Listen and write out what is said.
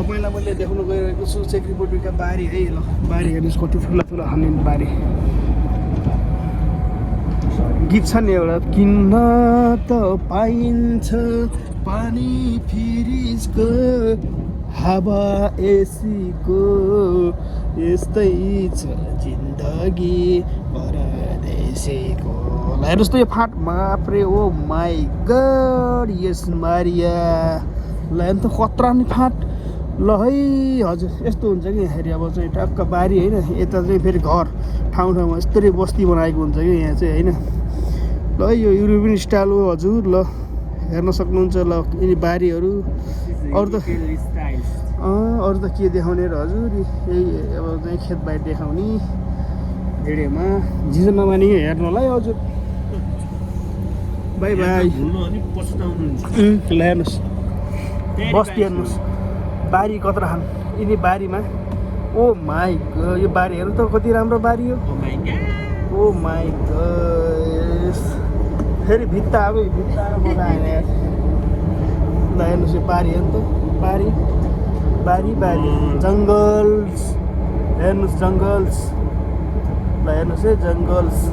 पहिला मैले देखाउन गइरहेको छु चेक रिपब्लिकका बारी है ल बारी हेर्नुहोस् कति ठुला ठुला हान्ने बारी गीत छ नि एउटा किन्न त पाइन्छ पानी फ्रिजको हावा एसीको यस्तै छ जिन्दगी परदेशीको ल हेर्नुहोस् त यो फाट बाफ्रे ओ माई गड यस मारिया ल हेर्नु त खतरा नि फाट ल है हजुर यस्तो हुन्छ कि हेरि अब चाहिँ टक्क बारी होइन यता चाहिँ फेरि घर ठाउँ ठाउँमा यस्तरी बस्ती बनाएको हुन्छ कि यहाँ चाहिँ होइन ल यो युरोपियन स्टाइल हो हजुर ल हेर्न सक्नुहुन्छ ल यिनी बारीहरू अरू त के देखाउने र हजुर यही अब चाहिँ खेतबारी देखाउने भिडियोमा जिजो नमानी हेर्नु होला है हजुर बाई बाई ल हेर्नुहोस् बस्ती हेर्नुहोस् बारी कत्रा खान यिनी बारीमा ओ माई यो बारी हेर्नु त कति राम्रो बारी हो ओ माई गड फेरि भित्ता अब भित्ता मजा आएन यार ल हेर्नुहोस् यो बारी हेर्नु त बारी बारी बारी जङ्गल्स हेर्नुहोस् जङ्गल्स ल हेर्नुहोस् है जङ्गल्स